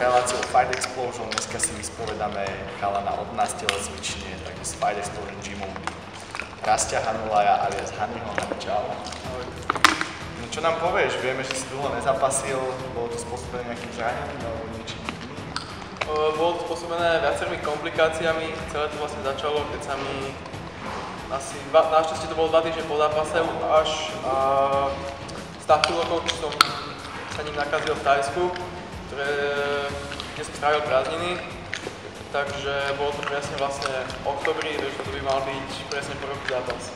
reláciou Fight Explosion. Dneska si vyspovedáme chalana od nás telocvične, takže z Fight Explosion Gymu. Rastia Hanulaja alias Haniho. Čau. No čo nám povieš? Vieme, že si dlho nezapasil, bolo to spôsobené nejakým zranením alebo niečím? Bolo to spôsobené viacerými komplikáciami. Celé to vlastne začalo, keď sa mi asi našťastie to bolo 2 týždne po zápase až stafilokok, čo som sa ním nakazil v Thajsku, kde som strávil prázdniny. Takže bolo to presne vlastne v oktobri, takže to by mal byť presne po roku zápas.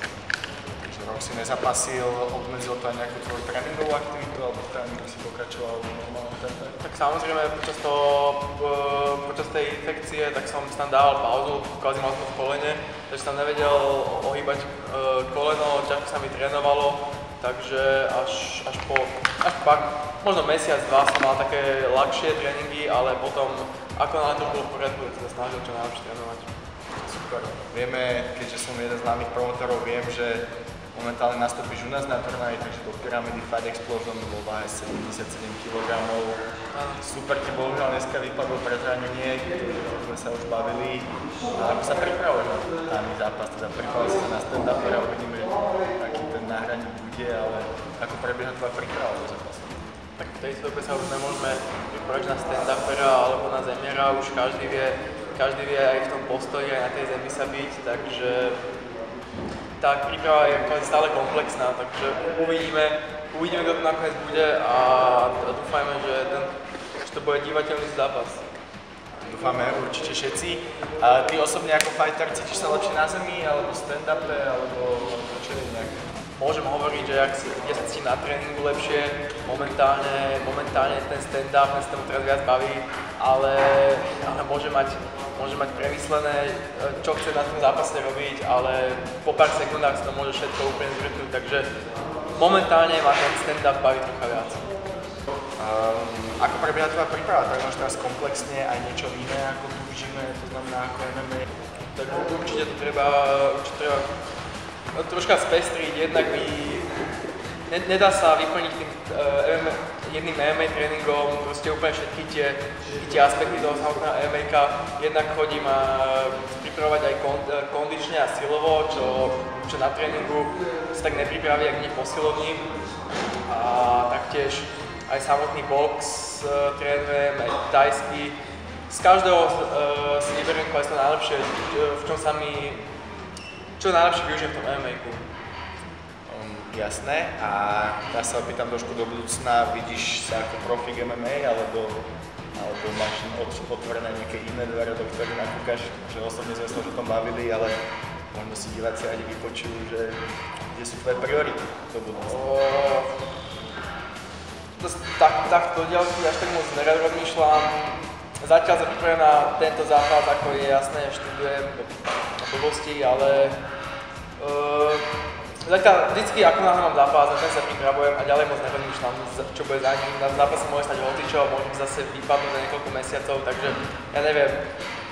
Takže rok si nezapasil, obmedzil to aj nejakú tvoju tréningovú aktivitu, alebo v tréningu si pokračoval v normálnom tempe? Tak samozrejme, počas tej infekcie, tak som tam dával pauzu, kvázi mal som v kolene, takže som nevedel ohýbať koleno, ťažko sa mi trénovalo, takže až po možno mesiac, 2 som mal také ľahšie tréningy, ale potom, ako náhle to bolo v poriadku, tak sa snažil čo najlepšie trénovať. Super. Vieme, keďže som jeden z známych promotorov, viem, že momentálne nastúpiš u nás na turnaji, takže do pyramídy Fight Explosion vo váhe 77 kg. Super ti bohužiaľ dneska vypadlo pre zranenie, ktoré sme sa už bavili. A ako sa pripravuješ na daný zápas? Teda pripravuješ sa na stand-up a uvidíme, aký ten náhraník bude, ale ako prebieha tvoja príprava do zápasu? Tak v tejto dobe sa už nemôžeme pripraviť na stand-upera alebo na zemiera, už každý vie aj v tom postoji, aj na tej zemi sa byť, takže tá príprava je stále komplexná, takže uvidíme, kto to nakoniec bude a dúfajme, že to bude divateľný zápas. Dúfame určite všetci. A ty osobne ako fighter cítiš sa lepšie na zemi, alebo stand-upe, alebo čo je nejak? Môžem hovoriť, že kde sa cítim na tréningu lepšie, momentálne ten stand-up, ten sa tomu teraz viac baví, ale môže mať premyslené, čo chce na tom zápase robiť, ale po pár sekundách sa to môže všetko úplne zvrtnúť, takže momentálne ma ten stand-up baví trocha viac. Ako prebieha tvoja príprava? Tak máš teraz komplexne aj niečo iné ako tu v gyme, to znamená ako MMA? Tak určite to treba troška spestriť, jednak nedá sa vyplniť tým jedným MMA tréningom proste úplne všetky tie aspekty toho samotného MMA-ka. Jednak chodím pripravovať aj kondične a silovo, čo na tréningu sa tak nepripraví, ak nie v posilovni. A taktiež aj samotný box trénujem, aj tajský. Z každého si vyberiem to najlepšie, čo najlepšie využijem v tom MMA-ku. Jasné. A ja sa opýtam trošku do budúcna, vidíš sa ako profík MMA, alebo máš otvorené nejaké iné dvere, do ktorých nakúkaš, že osobne sme sa už o tom bavili, ale možno si diváci radi vypočujú, že kde sú tvoje priority do budúcna? Tak do ďalky až tak moc nerozmýšľam. Zatiaľ sa pripravujem na tento zápas, ako je jasné, študujem na blbosti, ale zatiaľ vždycky, ako náhle mám zápas, na ten sa pripravujem a ďalej moc nerozmýšľam, čo bude za ním. Na zápase môže stať hocičo, môžem zase vypadnúť za niekoľko mesiacov, takže ja neviem.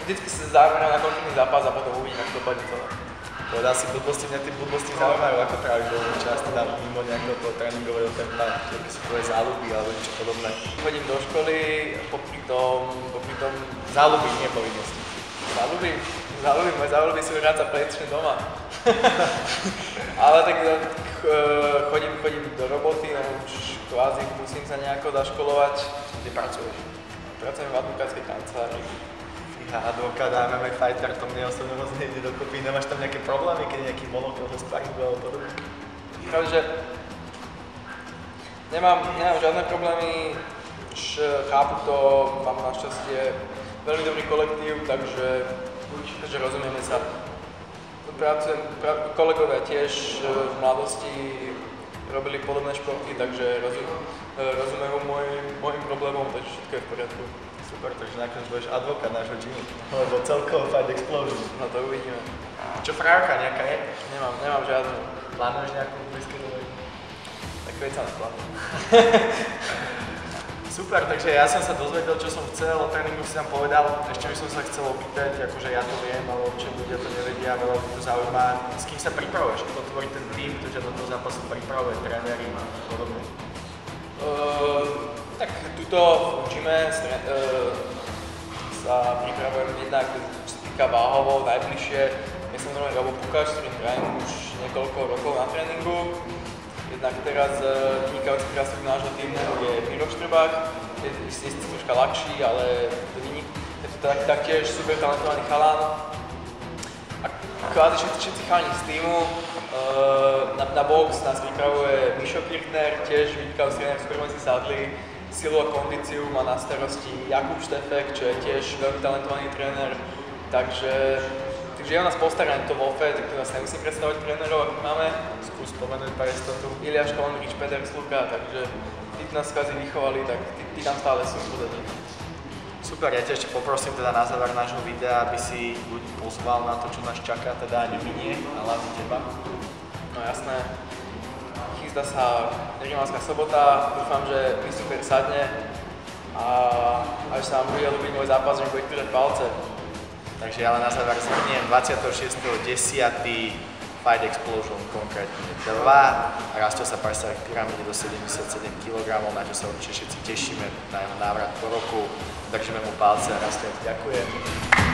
Vždycky sa zamerám na konkrétny zápas a potom uvidím, ako to dopadne celé. Povedal si blbosti, mňa tie blbosti zaujímajú, ako tráviš voľný čas, teda mimo nejakého toho tréningového tempa, aké sú tvoje záľuby alebo niečo podobné. Chodím do školy, popri tom... Záľuby, nie povinnosti. Moje záľuby sú hrať sa PlayStation doma. Ale tak chodím do roboty, no už kvázi musím sa nejako zaškolovať. Kde pracuješ? Pracujem v advokátskej kancelárii. Advokát a MMA fighter, to mne osobne moc nejde dokopy. Nemáš tam nejaké problémy, keď je nejaký monokol zo sparingu alebo podobne? Pravde, že nemám žiadne problémy, chápu to, mám našťastie veľmi dobrý kolektív, takže rozumieme sa. Kolegovia tiež v mladosti robili podobné športy, takže rozumejú mojim problémom, takže všetko je v poriadku. Super, takže nakoniec budeš advokát nášho gymu, alebo celkovo Fight Explosion. No to uvidíme. Čo frajerka nejaká je? Nemám žiadnu. Plánuješ nejakú blízku dobu? Tak veď sa neplánujem. Super, takže ja som sa dozvedel, čo som chcel, o tréningu si tam povedal. Ešte by som sa chcel opýtať, akože ja to viem, ale určite ľudia to nevedia, veľa ľudí to zaujíma. S kým sa pripravuješ? Kto tvorí ten tým, kto ťa do toho zápasu pripravuje, tréneri a podobne? Tak tuto v gyme sa pripravujem jednak, čo sa týka váhovo, najbližšie. Ja som normálne Gabo Pukáč, s ktorým hrajem už niekoľko rokov na tréningu. Jednak teraz vynikajúci krásnik nášho týmu je Miro Štrbák, je troška ľahší, ale je to taktiež super talentovaný chalan. A kvázi všetci chalani z týmu, na box nás pripravuje Mišo Kirchner, tiež vynikajúci tréner, s ktorým si sadli. Silu a kondíciu má na starosti Jakub Štefek, čo je tiež veľmi talentovaný tréner. Takže je o nás postarané to vo FE, tak tu nás nemusím predstavovať trénerov, aký máme. Skús spomenúť pár istotu. Iliáš Kolmrič, Peter Sluka, takže tí nás kvázi vychovali, tak tí tam stále sú podľa. Super, ja ťa ešte poprosím teda na záver nášho videa, aby si ľudí pozval na to, čo nás čaká, teda neminie, a hlavne teba. No jasné. Chystá sa Rimavská sobota, dúfam, že mi super sadne a až sa vám bude ľúbiť môj zápas, že mi bude držať palce. Takže ja len na záver zhrniem 26.10. Fight Explosion konkrétne 2 a Rastio sa prestáva v pyramíde do 77 kg, na čo sa určite všetci tešíme na jeho návrat po roku. Držíme mu palce a Rastio, ďakujem.